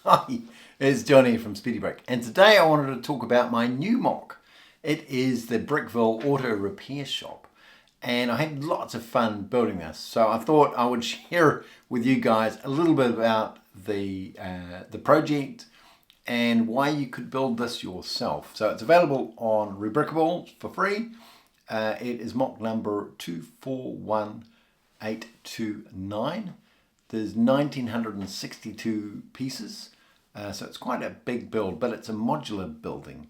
Hi, it's Johnny from SpeedyBrick, and today I wanted to talk about my new MOC. It is the Brickville Auto Repair shop, and I had lots of fun building this. So I thought I would share with you guys a little bit about the project and why you could build this yourself. So it's available on Rebrickable for free. It is MOC number 241829. There's 1962 pieces, so it's quite a big build, but it's a modular building.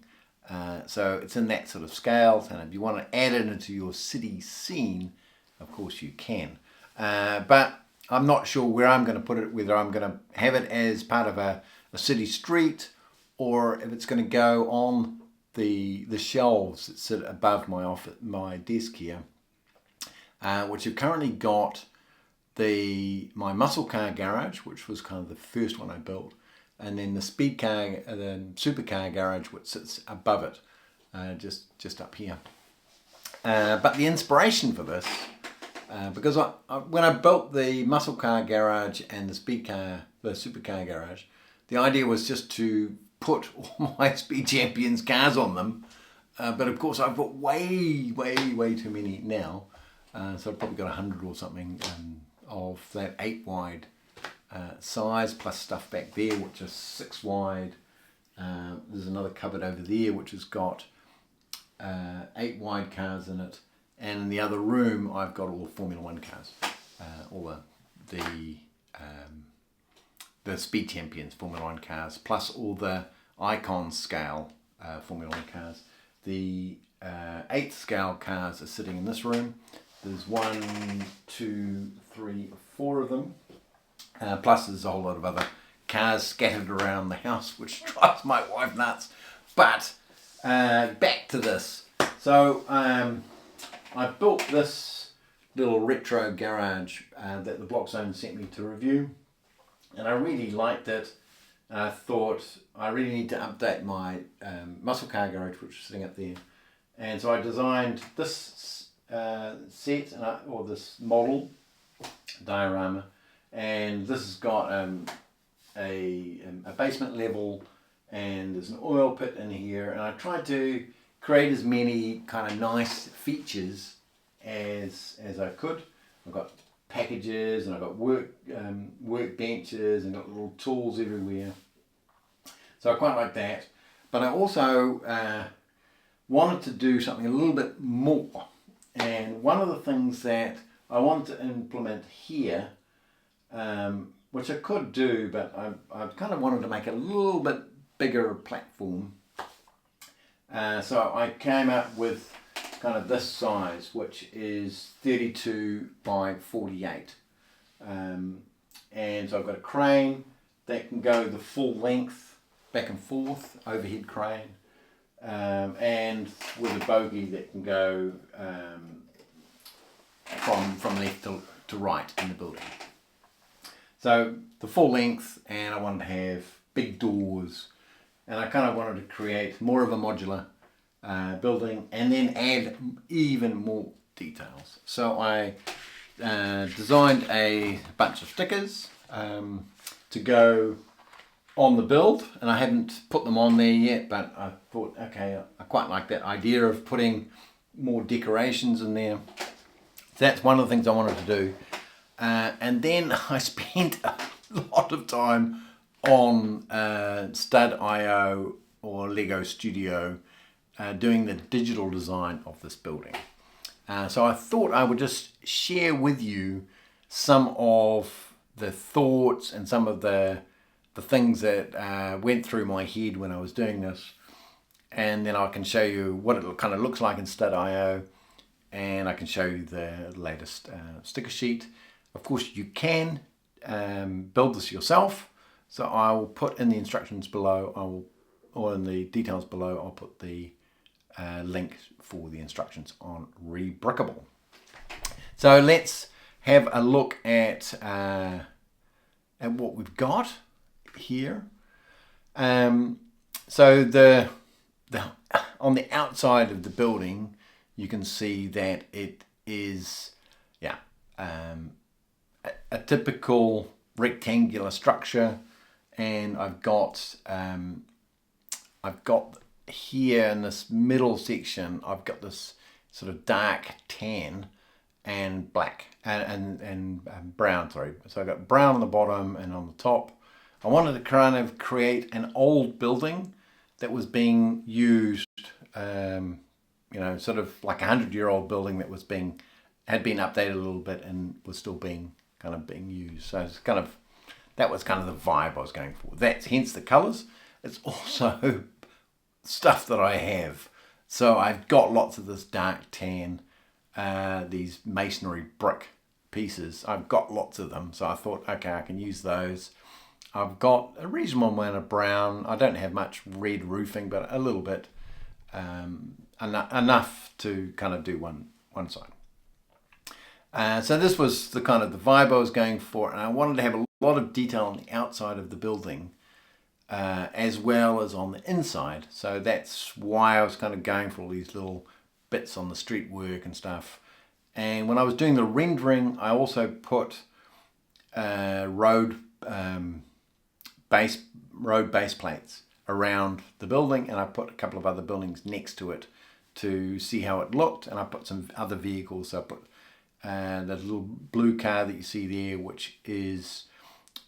So it's in that sort of scale, and if you want to add it into your city scene, of course you can. But I'm not sure where I'm going to put it, whether I'm going to have it as part of a city street, or if it's going to go on the shelves that sit above my desk here, which have currently got my muscle car garage, which was kind of the first one I built, and then the supercar garage, which sits above it, just up here. But the inspiration for this, because when I built the muscle car garage and the supercar garage, the idea was just to put all my Speed Champions cars on them. But of course I've got way too many now. So I've probably got 100 or something of that 8 wide size, plus stuff back there which is 6 wide. There's another cupboard over there which has got 8 wide cars in it, and in the other room I've got all the Formula 1 cars, all the Speed Champions Formula 1 cars, plus all the icon scale Formula 1 cars. The 8th scale cars are sitting in this room. There's 1, 2, 3, 4 of them. Plus there's a whole lot of other cars scattered around the house, which drives my wife nuts. But back to this. So I built this little retro garage that TheBlockZone sent me to review, and I really liked it. I thought I really need to update my muscle car garage, which is sitting up there. And so I designed this set, or this model diorama, and this has got a basement level, and there's an oil pit in here, and I tried to create as many kind of nice features as I could. I've got packages, and I've got workbenches, and got little tools everywhere. So I quite like that, but I also wanted to do something a little bit more. And one of the things that I wanted to implement here, which I could do, but I kind of wanted to make a little bit bigger platform. So I came up with kind of this size, which is 32 by 48. And so I've got a crane that can go the full length, back and forth, overhead crane. And with a bogie that can go from left to right in the building. So the full length, and I wanted to have big doors, and I kind of wanted to create more of a modular building, and then add even more details. So I designed a bunch of stickers to go on the build, and I haven't put them on there yet, but I thought, okay, I quite like that idea of putting more decorations in there. So that's one of the things I wanted to do. And then I spent a lot of time on Stud.io or Lego Studio doing the digital design of this building. So I thought I would just share with you some of the thoughts and some of the things that went through my head when I was doing this, and then I can show you what it kind of looks like in Stud.io, and I can show you the latest sticker sheet. Of course you can build this yourself, so I will put in the instructions below, or in the details below, I'll put the link for the instructions on Rebrickable. So let's have a look at what we've got here. So on the outside of the building, you can see that it is a typical rectangular structure, and I've got here in this middle section, I've got this sort of dark tan and black and brown, sorry. So I've got brown on the bottom and on the top. I wanted to kind of create an old building that was being used, you know, sort of like 100-year-old building that had been updated a little bit and was still being used. So it's that was kind of the vibe I was going for. That's hence the colors. It's also stuff that I have. So I've got lots of this dark tan, these masonry brick pieces. I've got lots of them. So I thought, okay, I can use those. I've got a reasonable amount of brown. I don't have much red roofing, but a little bit, enough to kind of do one side. So this was the kind of the vibe I was going for, and I wanted to have a lot of detail on the outside of the building, as well as on the inside. So that's why I was kind of going for all these little bits on the street work and stuff. And when I was doing the rendering, I also put road base plates around the building, and I put a couple of other buildings next to it to see how it looked, and I put some other vehicles. So I put the little blue car that you see there, which is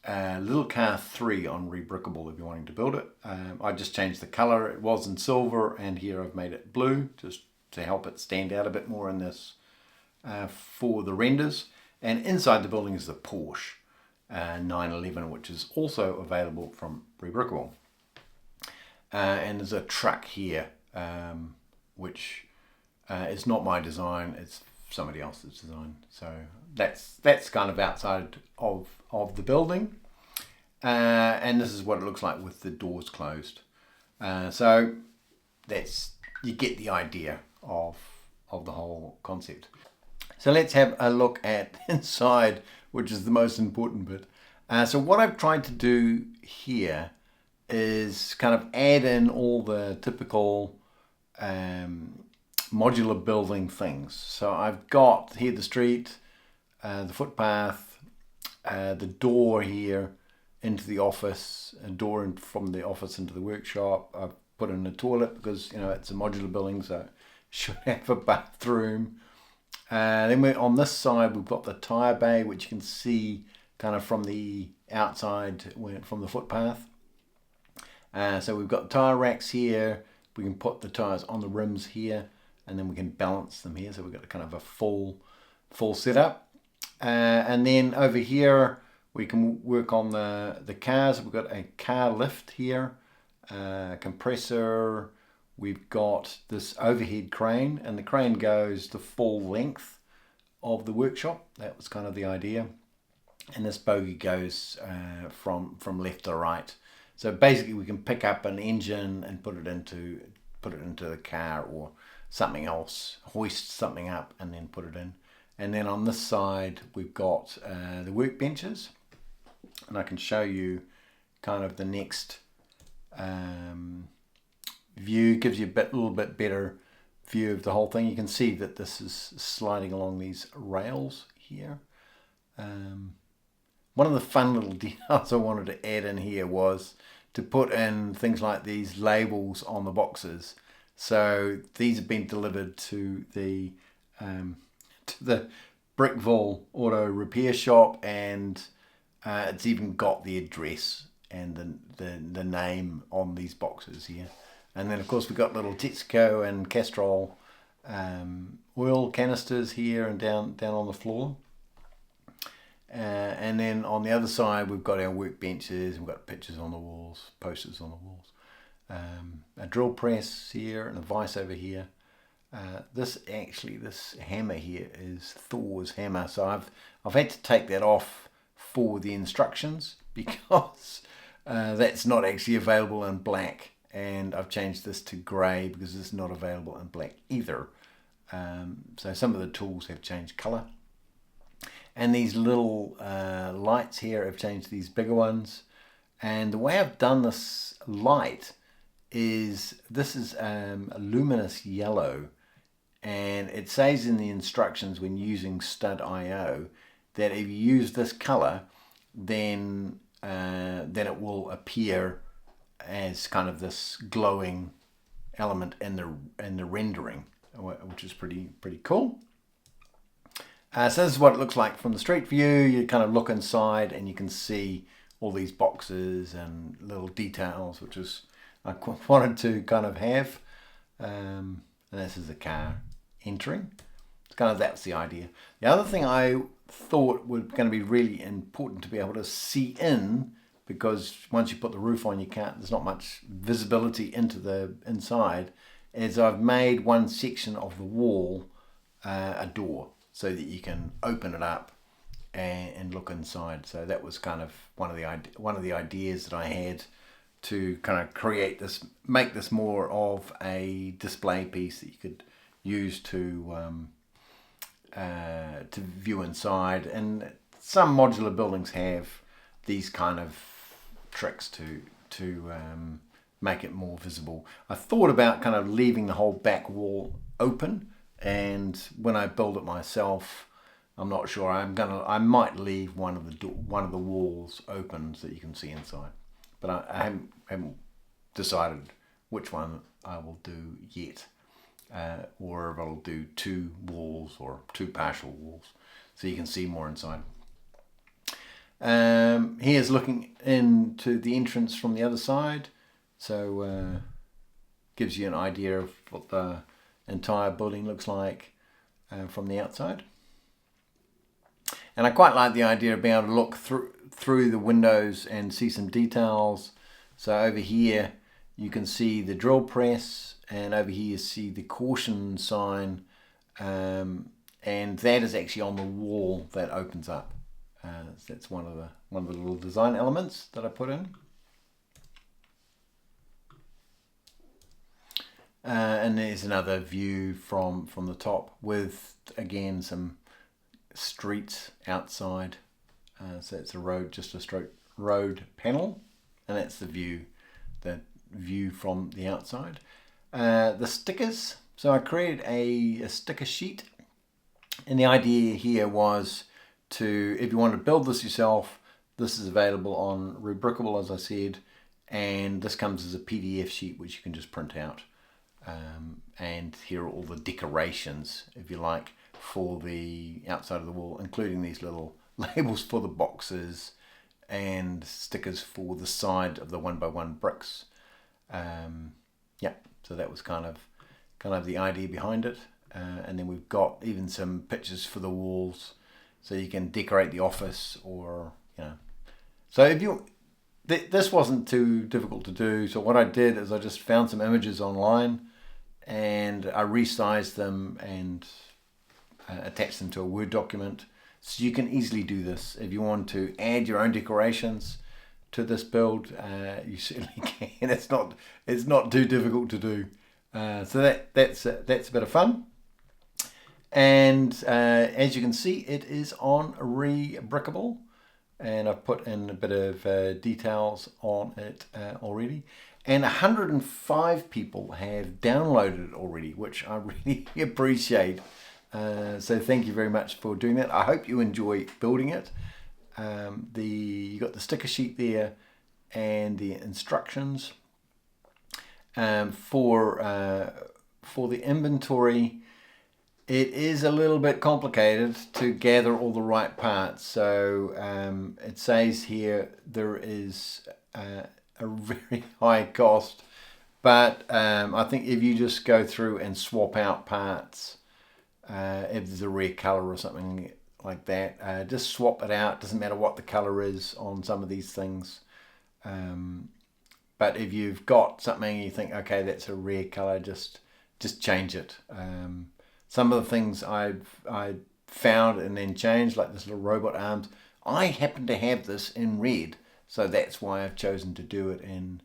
little car 3 on Rebrickable if you're wanting to build it. I just changed the color. It was in silver, and here I've made it blue just to help it stand out a bit more in this for the renders. And inside the building is the Porsche 911, which is also available from Rebrickable. And there's a truck here, which is not my design. It's somebody else's design. So that's kind of outside of the building. And this is what it looks like with the doors closed. So you get the idea of the whole concept. So let's have a look at inside, which is the most important bit. So what I've tried to do here is kind of add in all the typical modular building things. So I've got here the street, the footpath, the door here into the office, a door from the office into the workshop. I've put in a toilet because, you know, it's a modular building, so it should have a bathroom. Then on this side, we've got the tire bay, which you can see kind of from the outside, from the footpath. So we've got tire racks here. We can put the tires on the rims here, and then we can balance them here. So we've got kind of a full setup. And then over here, we can work on the cars. We've got a car lift here, compressor. We've got this overhead crane, and the crane goes the full length of the workshop. That was kind of the idea. And this bogie goes from left to right. So basically we can pick up an engine and put it into the car or something else, hoist something up and then put it in. And then on this side we've got the workbenches, and I can show you kind of the next view. Gives you a little bit better view of the whole thing. You can see that this is sliding along these rails here. One of the fun little details I wanted to add in here was to put in things like these labels on the boxes. So these have been delivered to the Brickville Auto Repair shop, and it's even got the address and the name on these boxes here. And then of course we've got little Texaco and Castrol oil canisters here and down on the floor. And then on the other side we've got our workbenches, we've got pictures on the walls, posters on the walls, a drill press here and a vise over here. This hammer here is Thor's hammer, so I've had to take that off for the instructions because that's not actually available in black, and I've changed this to grey because it's not available in black either. So some of the tools have changed colour. And these little lights here have changed, these bigger ones. And the way I've done this light is, this is a luminous yellow. And it says in the instructions when using stud.io that if you use this color, then then it will appear as kind of this glowing element in the rendering, which is pretty cool. So this is what it looks like from the street view. You kind of look inside and you can see all these boxes and little details, which is I wanted to kind of have. And this is the car entering. It's kind of, that's the idea. The other thing I thought was going to be really important to be able to see in, because once you put the roof on, you can't, there's not much visibility into the inside, is I've made one section of the wall a door so that you can open it up and look inside. So that was kind of one of the ideas that I had to kind of create this, make this more of a display piece that you could use to view inside. And some modular buildings have these kind of tricks to make it more visible. I thought about kind of leaving the whole back wall open, and when I build it myself, I'm not sure. I might leave one of the walls open so that you can see inside, but I haven't decided which one I will do yet, or if I'll do 2 walls or 2 partial walls so you can see more inside. Here's looking into the entrance from the other side, so gives you an idea of what the entire building looks like from the outside. And I quite like the idea of being able to look through the windows and see some details. So over here you can see the drill press, and over here you see the caution sign, and that is actually on the wall that opens up. So that's one of the little design elements that I put in. And there's another view from the top with, again, some streets outside. So it's a road, just a straight road panel, and that's the view from the outside. The stickers. So I created a sticker sheet, and the idea here was to, if you want to build this yourself, this is available on Rebrickable, as I said, and this comes as a PDF sheet which you can just print out. And here are all the decorations, if you like, for the outside of the wall, including these little labels for the boxes and stickers for the side of the 1x1 bricks. Yeah, so that was kind of the idea behind it. And then we've got even some pictures for the walls, so you can decorate the office, or So if you, this wasn't too difficult to do. So what I did is I just found some images online, and I resized them and attached them to a Word document. So you can easily do this. If you want to add your own decorations to this build, you certainly can. It's not too difficult to do. So that's a bit of fun. And as you can see, it is on Rebrickable, and I've put in a bit of details on it already. And 105 people have downloaded it already, which I really appreciate. So thank you very much for doing that. I hope you enjoy building it. You got the sticker sheet there and the instructions. For the inventory, it is a little bit complicated to gather all the right parts. So it says here there is a very high cost, but I think if you just go through and swap out parts, if there's a rare color or something like that, just swap it out. Doesn't matter what the color is on some of these things. But if you've got something you think, okay, that's a rare color, just change it. Some of the things I found and then changed, like this little robot arms, I happen to have this in red, so that's why I've chosen to do it in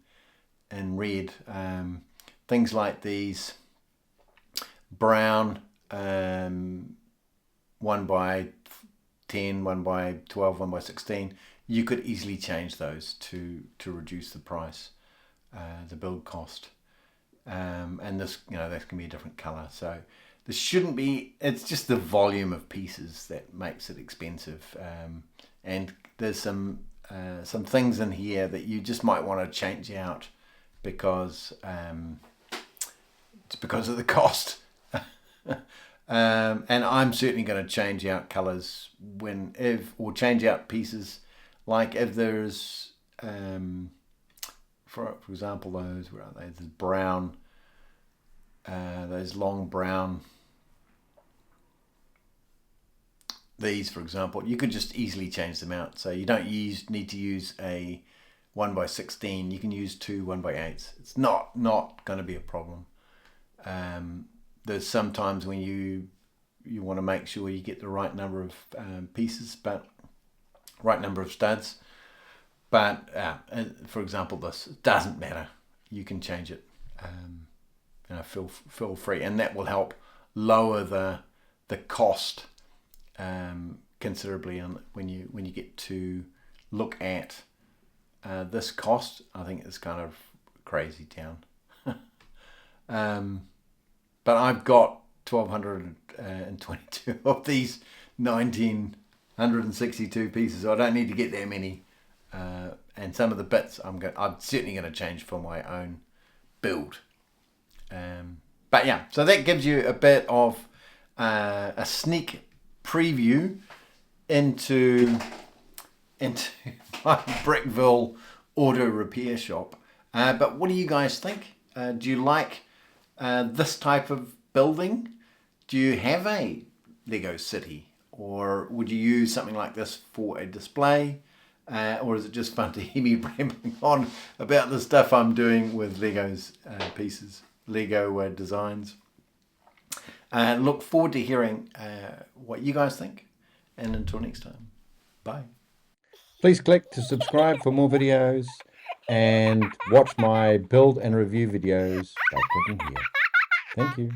red. Things like these brown 1x10, 1x12, 1x16, you could easily change those to reduce the price, the build cost. And this, that can be a different color. So this shouldn't be, it's just the volume of pieces that makes it expensive. And there's some some things in here that you just might want to change out because it's because of the cost. And I'm certainly going to change out colors or change out pieces, like if there's for example, those, where are they? There's brown, those long brown. These, for example, you could just easily change them out. So you don't need to use a 1x16. You can use two 1x8s. It's not going to be a problem. There's sometimes when you want to make sure you get the right number of pieces, but right number of studs. But for example, this doesn't matter. You can change it. Feel free, and that will help lower the cost considerably when you get to look at this cost. I think it's kind of crazy town. But I've got 1,222 of these 1,962 pieces, so I don't need to get that many. And some of the bits I'm certainly going to change for my own build. But yeah, so that gives you a bit of a sneak preview into my Brickville Auto Repair shop. But what do you guys think? Do you like this type of building? Do you have a Lego city, or would you use something like this for a display? Or is it just fun to hear me rambling on about the stuff I'm doing with Lego's pieces, Lego designs? Look forward to hearing what you guys think. And until next time, bye. Please click to subscribe for more videos and watch my build and review videos by clicking here. Thank you.